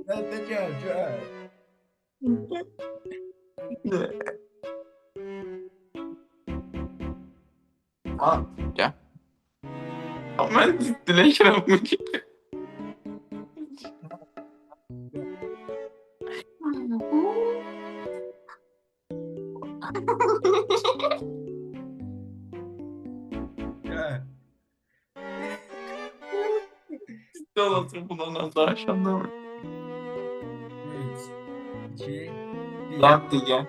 Ben de gel. Ha, gel. Ama ben dileşirim bu gibi. Gel. Dolatır bulanan da aşağıda mı? 3, 2, 1. Yap diye.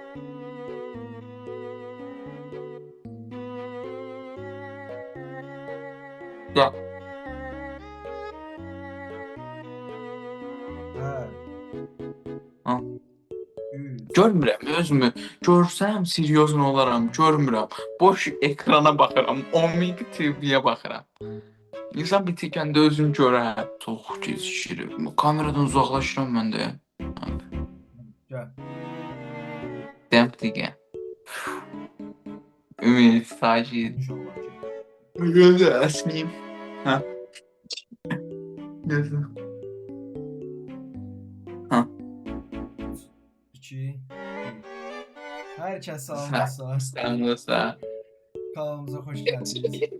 Gel. Ha. Ha. 3. Görmürəm özümü. Görsəm seriozun olaram, görmürəm. Boş ekrana baxıram, Omega TV-yə baxıram. İnsan bitirkən də özünü görər. Çox gecikirəm. Kameradan uzaqlaşıram mən də. Gel. Demp diye. Ümit, Sacit. İnşallah ki. Gözü əsmiyim. Ha. Gözü. Ha. 2, 1. Herkes Sen, sağlamasa. sen mesela. Kanalımıza hoş geldiniz.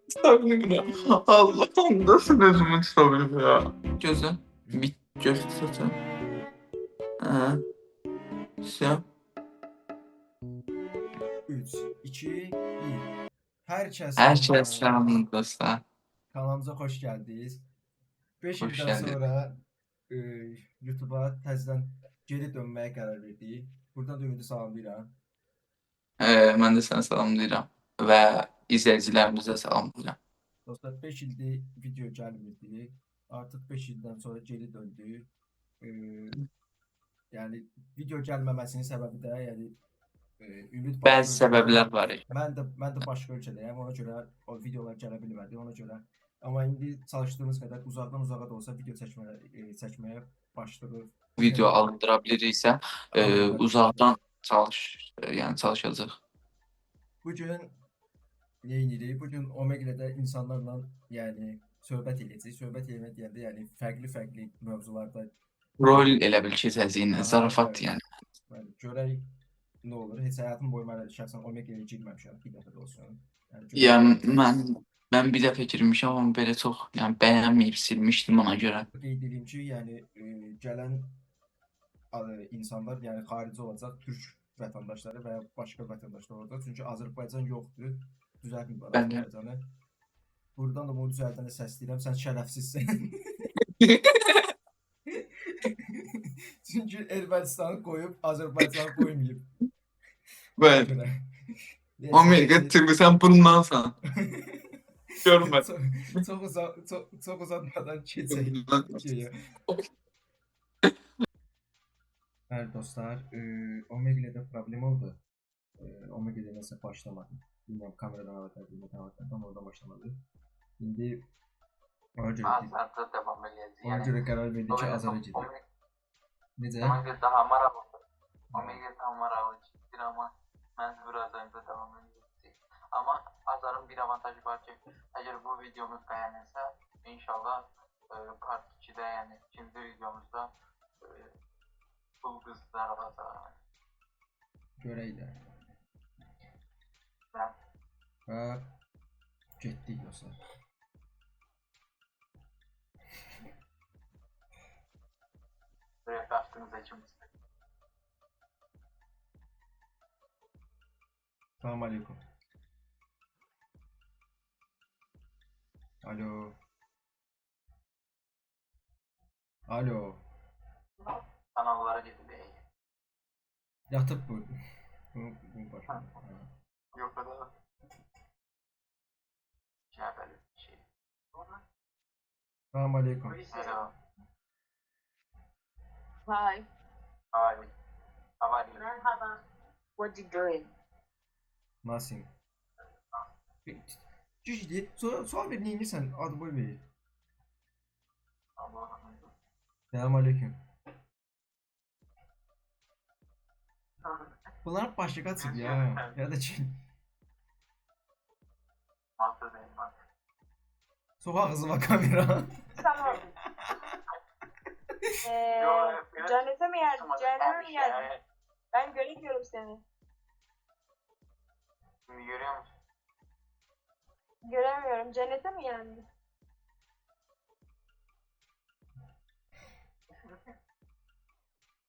Sabırım. Allah'ım nasıl gözümü tutabilirim ya. Gözü. Bir göz tutun. Ha. Sen. 3, 2, 1. Herkes Herkes sağlamasa. selamındasın. Kanalımıza hoş geldiniz. 5 Hoş ildən geldin. sonra YouTube'a təzədən geri dönməyə qərar verdik. Buradan da Ümidi salamlayıram. Ben de sana salamlayıram. Və izləyicilərimizə salamlayıram. Dostlar 5 ildir video gəlmirdi. Artıq 5 ildən sonra geri döndük. E, yəni video gəlməməsinin səbəbi də yəni Ümid başqa Bəzi səbəblər var. mən də başqa ölkədəyəm. Ona görə o videolar gələ bilmədi. Ona görə amma indi çalışdığımız qədər uzaqdan uzağa da olsa video çəkməyə başladıq. Video alındıra biliriksə, Alındıra uzaqdan yəni çalışacağıq. Bu gün nə edirik? Bu gün Omega-də insanlarla yəni söhbət edəcəyik. Söhbət etmək deyəndə yəni fərqli mövzularda Rol elə bil ki, təzyiqlə, zarafat bəli, yəni. bəli, görək nə olur. Heç həyatım boyu mən şəxsən Omega-ya girməmişəm bir dəfə də olsun. Yəni Yəni mən bir dəfə girmişəm, amma belə çox yəni bəyənməyib silmişdim ona görə. qeyd edeyim ki, yəni gələn insanlar yəni xarici olacaq, türk vətəndaşları və ya başqa vətəndaşlar olacaq. Çünki Azərbaycan yoxdur. Düzəltmirlər Bəli. Azərbaycanı. Buradan da bunu düzəldənə səsləyirəm. Sən şərəfsizsən. Çünki Ermənistanı qoyub Azərbaycanı qoymayıb. Bəli. Görə. Omega TV sən bundansan. Görmə. Çox uzatmadan keçək. Bəli dostlar, Omega-də problem oldu. Omega-də nəsə başlamadı. Bilmirəm kameradan alacaq, amma oradan başlamadı. İndi ona görə qərar verdik ki, Azara gedək. Necə? Omega daha maraqlıdır. Omega daha maraqlıdır, amma mən birazdan da davam edəcəyik. Amma Azarın bir avantajı var ki, əgər bu videomuz bəyənilsə, inşallah part 2-də, yəni ikinci videomuzda pul qızlar olacaq. Görək də. Hə. Və getdik dostlar. Buraya qaçdığınızda ikimiz. Salam aleyküm. Alo. Alo. Kanallara gedək. Yatıb bu. Bu başa. Yox da. Şəhərli şey. Salam aleyküm. Hello. Hi. Hi. How are you? Merhaba. What you doing? Nothing. Cücdi. Sual ver, neyinirsən? Adı boy verir. Allah'ım. Salam aleyküm. Bunlar başlığa çıxıb ya. Ya da ki. Sok ağzı var kamera. Tamam. Cennete mi geldin? Cehenneme mi geldin? Ben göremiyorum seni. Şimdi görüyor musun? Göremiyorum. Cennete mi geldin?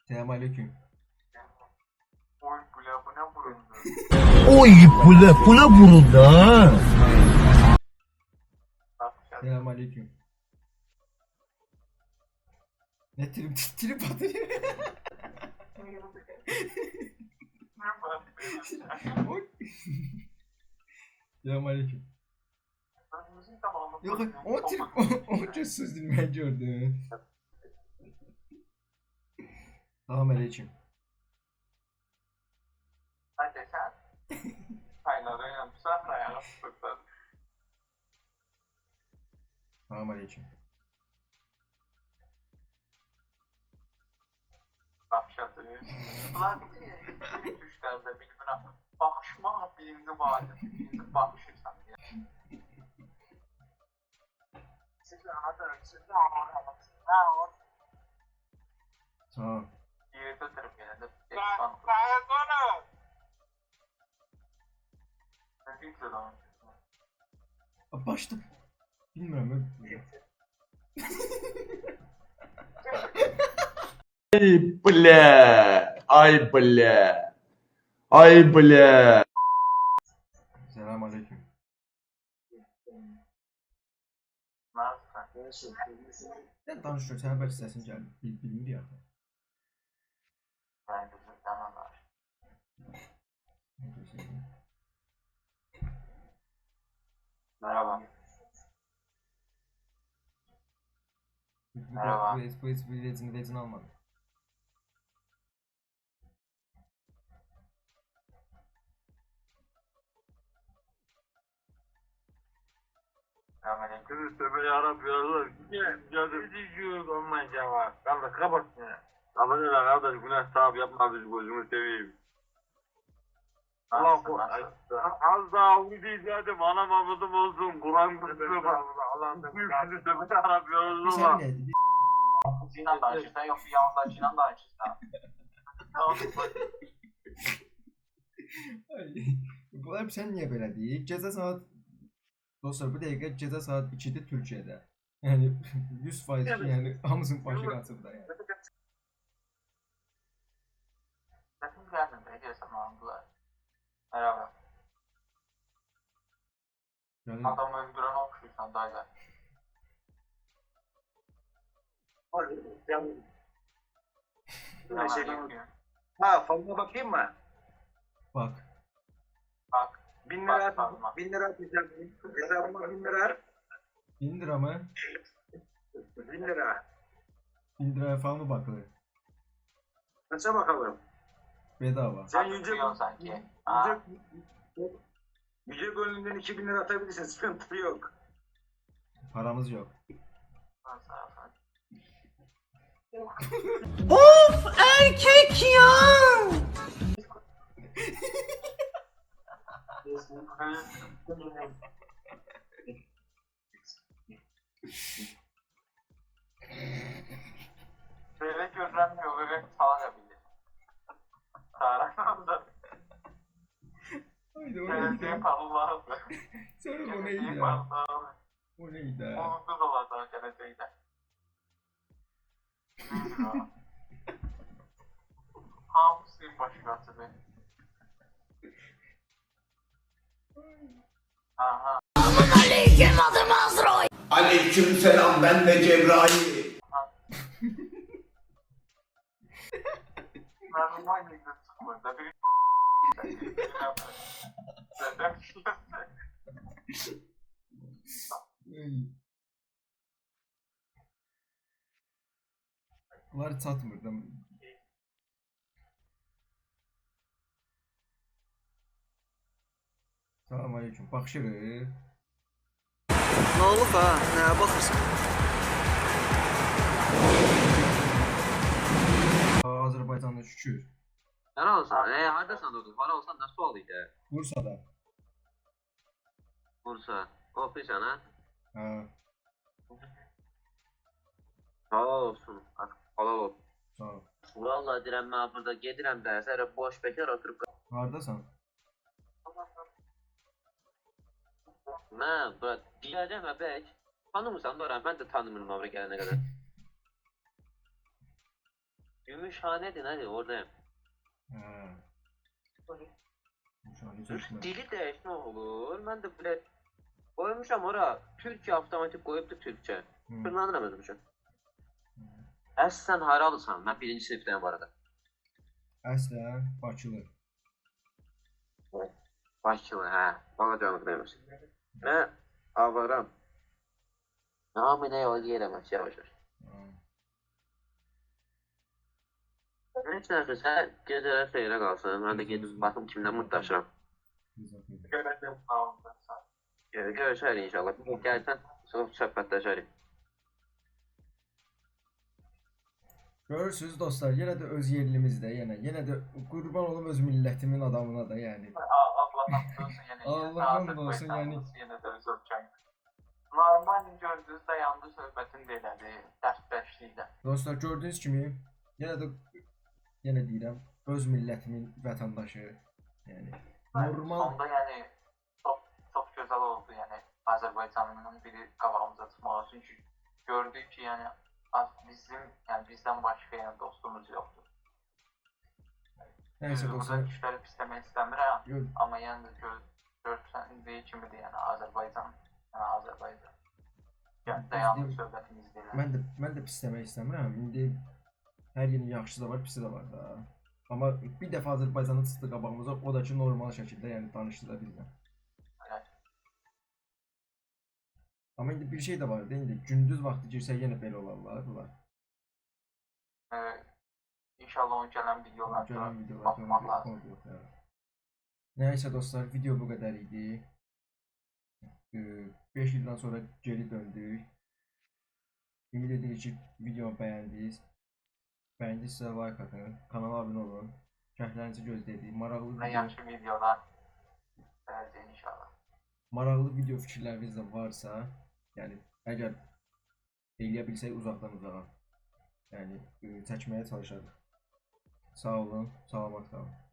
Selamünaleyküm. Oy bu ne burundu? Oy pula vuruldu ha. Selamünaleyküm. Ne trip atıyor. Oy. Selamünaleyküm. Yok o trip o çok söz dinleyen gördüm. Selamünaleyküm. Hadi sen. Kaynağı yapsan da yapmışsın. Selamünaleyküm. Başladı. Ulan düşlerde birbirine bakışma birinci vardı. Birinci bakışırsan diye. Tamam. Yeri tuturum gene de. Ne diyeyim lan? Başta. Bilmiyorum. Bля. Ay bля. Ay bля. Selamünaleyküm. Nasılsın? Ben danışıyorum. Sen belki sesin geldi. Bilmiyor ya. Ben de tamam var. Merhaba. Merhaba. Bu vezini almadım. Selamünaleyküm. Tövbe yarabbim yarabbim. Geldi diyor olmayınca var. Kardeş kapat ya. Abone ol kardeş günah sahip yapma bizi gözünü seveyim. Allah Nasılsın? Nasılsın? az daha onu diyecektim. Anam amudım olsun. Kur'an kursu bak. Allah'ım tövbe yarabbim Bir yarabbim. sen neydi? Sinan danışırsan yok bir yandan Sinan danışırsan. Bunlar sen niye böyle değil? Ceza saat dostlar bu dakika ceza saat 2'de Türkiye'de. Yani 100% yani hamısın başı qaçıbda yani. Sesim geldin de ediyorsan aldılar. Merhaba. Yani Adam öldüren okşuysan dayılar. Selamünaleyküm. Ha falına bakayım mı? bak. Bak. 1000 Bak, lira falına. 1000 lira atacağım. Hesabıma 1000 lira. 1000 lira mı? 1000 lira. 1000 liraya falan mı bakılır? Kaça bakalım? Bedava. Sen Hatırlıyorsun sanki. Ha? Yüce gönlünden 2000 lira atabilirsin. Sıkıntı yok. Paramız yok. Erkek ya. Böyle görünmüyor bebek falan yapabilir. Tarafında. Haydi o Belediye neydi? parılağında. Sonra o neydi Belediye ya? parılağında. O neydi ya? Unuttu da var daha geleceğiyle. Neydi o? Hamsi başkası be. Aha. Aleykümselam ben de Cebrail. Merdiven gibi sıkma. Da biri Ay. Bunlar çatmır da. Selamünaleyküm. Baxırıq. Ne olub ha? Nəyə baxırsan? Azərbaycanda şükür. Hara olsan? Hardasan oğlum? Hara olsan nə sual idi? Bursada. Bursa. Oxuysan ha? Ha. Halal olsun. Halal olsun. Sağ ol. Vallahi deyirəm mən burada gedirəm dərsə, elə boş bekar oturub Hardasan? mən bura deyəcəm əbək. Tanımırsan da mən də tanımıram oraya gələnə qədər. Gümüşhanedir nədir oradayım. Hə. Müşahede çəkmə. Dili dəyişmə olur. Mən də belə qoymuşam ora. Türkçə avtomatik qoyubdu Türkçə. Fırlanıram özüm üçün. Əslən haralısan? Mən birinci sinifdəyim bu arada. Əslən Bakılı. Bakılı, hə. Balacanlıq demiş. Nə? Avaram. Namı nə yol yeləməz, yavaş-yavaş. Neyse nəsə, sən gecələr xeyrə qalsın. Mən də gedib baxım kimdən mutlaşıram. Görəcəm sağ olun. Görüşərik inşallah. Gəlsən, söhbətləşərik. Görürsünüz dostlar, yenə də öz yerlimizdə, yenə də qurban olum öz millətimin adamına da, yəni. Allah'ın olsun yəni. Yenə də öz ölkəndə. Normal gördünüz dayandı söhbətin də elədi. Dərsləşliklə. Dostlar, gördüyünüz kimi, yenə deyirəm, öz millətimin vətəndaşı, yəni. Normal. Sonda yəni çox gözəl oldu, yəni Azərbaycanlının biri qabağımıza çıxmağı. Çünki gördük ki, yəni bizdən başqa yəni dostumuz yoxdur. Nəysə dostlar. Burada kişiləri pisləmək istəmirəm, Yox. amma yəni görsəndiyi kimidir, yəni Azərbaycan. Yəni dayandı söhbətimiz deyil. Mən də pisləmək istəmirəm. İndi hər yerin yaxşısı da var, pisi də var da. Amma bir dəfə Azərbaycanı çıxdı qabağımıza, o da ki normal şəkildə, yəni danışdı da bizlə. Evet. Amma indi bir şey də var da, indi gündüz vaxtı girsək yenə belə olarlar bunlar. İnşallah onun gələn videolarda Gələn videolar baxmaq lazım. Nəysə dostlar, video bu qədər idi. 5 ildən sonra geri döndük. Ümid edirik ki videomu bəyəndiniz. Bəyəndinizsə like atın, kanala abunə olun. Şərhlərinizi gözlədik. Yaxşı videolar gələcək inşallah. Maraqlı video fikirləriniz də varsa, yəni əgər eləyə bilsək uzaqdan uzağa, yəni çəkməyə çalışarıq. Sağ olun, salamat qalın.